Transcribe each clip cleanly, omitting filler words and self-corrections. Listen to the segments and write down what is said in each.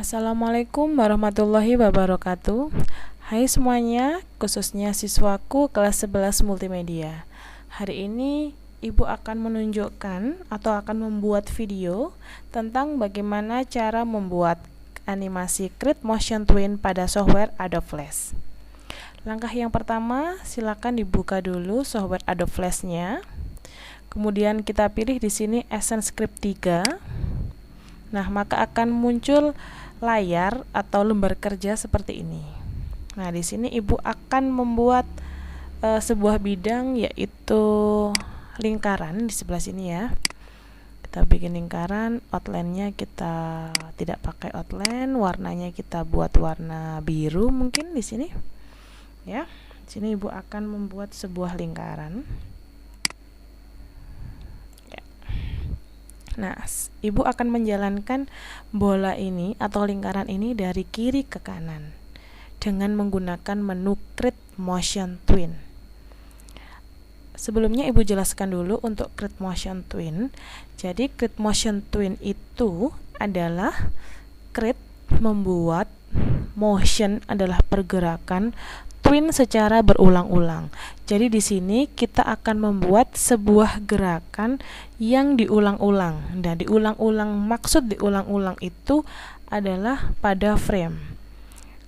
Assalamualaikum warahmatullahi wabarakatuh. Hai semuanya, khususnya siswaku kelas 11 multimedia. Hari ini Ibu akan menunjukkan atau akan membuat video tentang bagaimana cara membuat animasi Create Motion Twin pada software Adobe Flash. Langkah yang pertama, silakan dibuka dulu software Adobe Flash-nya. Kemudian kita pilih di sini Essence Script 3. Nah, maka akan muncul layar atau lembar kerja seperti ini. Nah, di sini Ibu akan membuat sebuah bidang, yaitu lingkaran di sebelah sini ya. Kita bikin lingkaran, outline-nya kita tidak pakai outline, warnanya kita buat warna biru mungkin di sini. Ya, di sini Ibu akan membuat sebuah lingkaran. Nah, Ibu akan menjalankan bola ini atau lingkaran ini dari kiri ke kanan dengan menggunakan menu Create Motion Twin. Sebelumnya Ibu jelaskan dulu untuk Create Motion Twin. Jadi Create Motion Twin itu adalah create, membuat, motion adalah pergerakan, twin secara berulang-ulang. Jadi di sini kita akan membuat sebuah gerakan yang diulang-ulang. Dan diulang-ulang, maksud diulang-ulang itu adalah pada frame.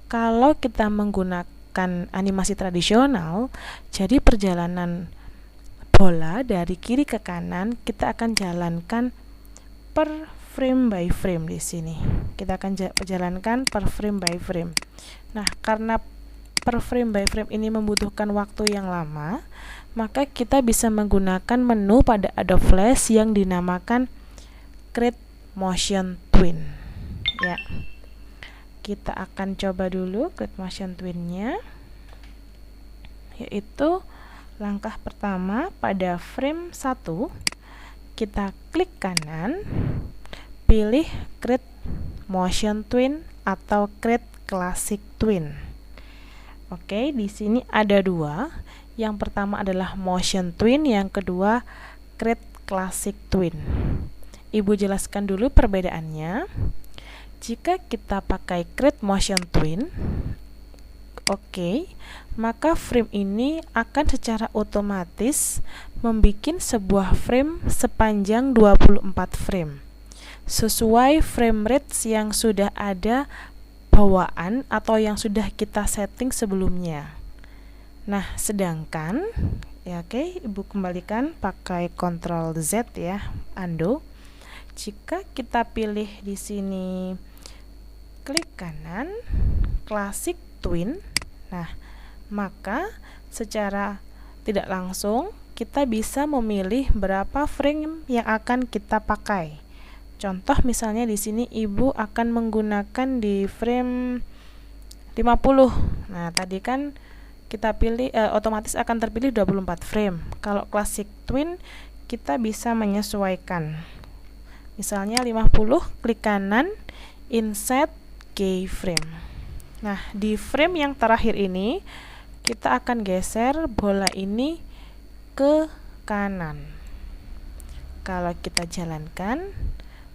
Kalau kita menggunakan animasi tradisional, jadi perjalanan bola dari kiri ke kanan kita akan jalankan per frame by frame di sini. Kita akan jalankan per frame by frame. Nah, karena per frame by frame ini membutuhkan waktu yang lama, maka kita bisa menggunakan menu pada Adobe Flash yang dinamakan Create Motion Twin. Ya, kita akan coba dulu Create Motion Twin-nya, yaitu langkah pertama pada frame 1, kita klik kanan, pilih Create Motion Twin atau Create Classic Twin. Oke, di sini ada dua. Yang pertama adalah Motion Twin, yang kedua Create Classic Twin. Ibu jelaskan dulu perbedaannya. Jika kita pakai Create Motion Twin, maka frame ini akan secara otomatis membuat sebuah frame sepanjang 24 frame sesuai frame rate yang sudah ada bawaan atau yang sudah kita setting sebelumnya. Nah, sedangkan Ibu kembalikan pakai Ctrl Z ya, undo. Jika kita pilih di sini klik kanan, Classic Twin, nah, maka secara tidak langsung kita bisa memilih berapa frame yang akan kita pakai. Contoh misalnya di sini Ibu akan menggunakan di frame 50. Nah, tadi kan kita pilih otomatis akan terpilih 24 frame. Kalau Classic Twin kita bisa menyesuaikan. Misalnya 50, klik kanan, Insert Keyframe. Nah, di frame yang terakhir ini kita akan geser bola ini ke kanan. Kalau kita jalankan,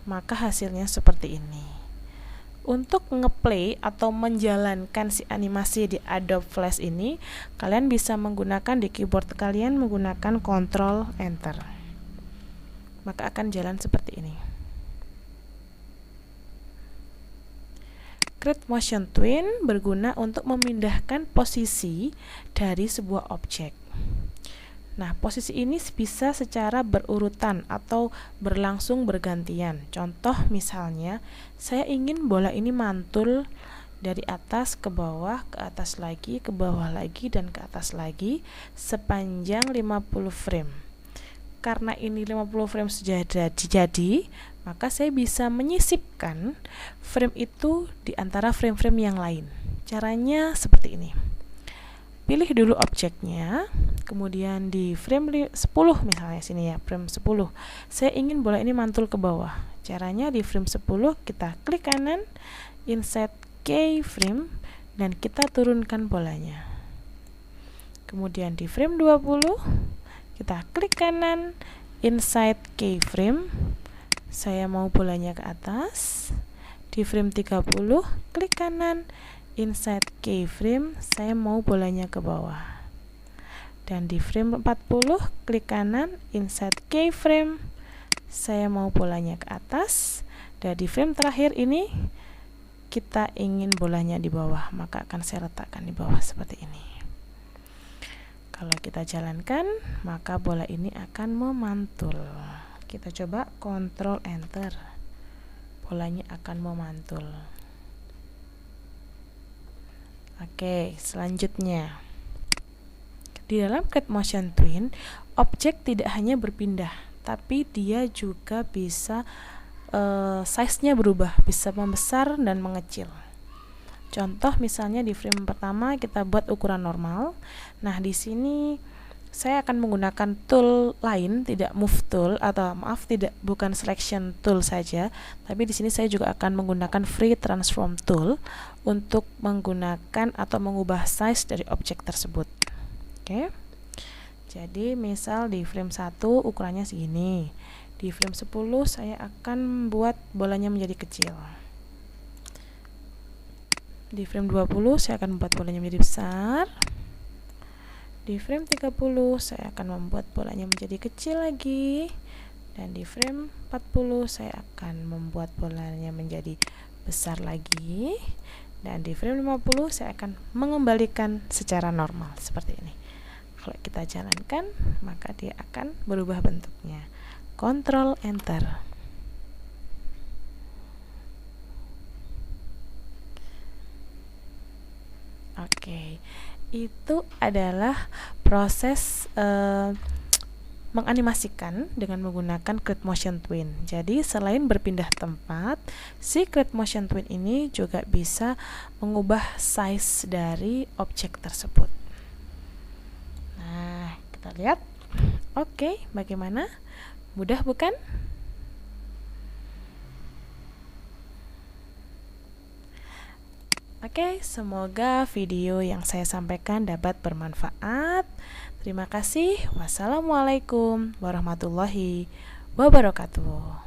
maka hasilnya seperti ini. Untuk ngeplay atau menjalankan si animasi di Adobe Flash ini, kalian bisa menggunakan di keyboard kalian menggunakan Ctrl Enter. Maka akan jalan seperti ini. Create Motion Twin berguna untuk memindahkan posisi dari sebuah objek. Nah, posisi ini bisa secara berurutan atau berlangsung bergantian. Contoh misalnya, saya ingin bola ini mantul dari atas ke bawah, ke atas lagi, ke bawah lagi, dan ke atas lagi sepanjang 50 frame. Karena ini 50 frame sudah jadi, maka saya bisa menyisipkan frame itu di antara frame-frame yang lain. Caranya seperti ini. Pilih dulu objeknya, kemudian di frame 10 misalnya sini ya, frame 10. Saya ingin bola ini mantul ke bawah. Caranya di frame 10 kita klik kanan, Insert Keyframe, dan kita turunkan bolanya. Kemudian di frame 20 kita klik kanan, Insert Keyframe. Saya mau bolanya ke atas. Di frame 30, klik kanan, inside keyframe, saya mau bolanya ke bawah. Dan di frame 40, klik kanan, inside keyframe, saya mau bolanya ke atas. Dan di frame terakhir ini, kita ingin bolanya di bawah, maka akan saya letakkan di bawah seperti ini. Kalau kita jalankan, maka bola ini akan memantul. Kita coba Ctrl Enter. Bolanya akan memantul. Oke, selanjutnya. Di dalam Create Motion Twin, objek tidak hanya berpindah, tapi dia juga bisa size-nya berubah, bisa membesar dan mengecil. Contoh misalnya di frame pertama kita buat ukuran normal. Nah, di sini saya akan menggunakan tool lain, tidak move tool atau bukan selection tool saja, tapi di sini saya juga akan menggunakan free transform tool untuk menggunakan atau mengubah size dari objek tersebut. Oke. Jadi misal di frame 1 ukurannya segini. Di frame 10 saya akan membuat bolanya menjadi kecil. Di frame 20 saya akan membuat bolanya menjadi besar. Di frame 30 saya akan membuat bolanya menjadi kecil lagi. Dan di frame 40 saya akan membuat bolanya menjadi besar lagi. Dan di frame 50 saya akan mengembalikan secara normal seperti ini. Kalau kita jalankan, maka dia akan berubah bentuknya. Ctrl Enter. Oke, itu adalah proses menganimasikan dengan menggunakan Create Motion Twin. Jadi selain berpindah tempat, si Create Motion Twin ini juga bisa mengubah size dari objek tersebut. Nah, kita lihat. Oke, bagaimana? Mudah bukan? Oke, semoga video yang saya sampaikan dapat bermanfaat. Terima kasih. Wassalamualaikum warahmatullahi wabarakatuh.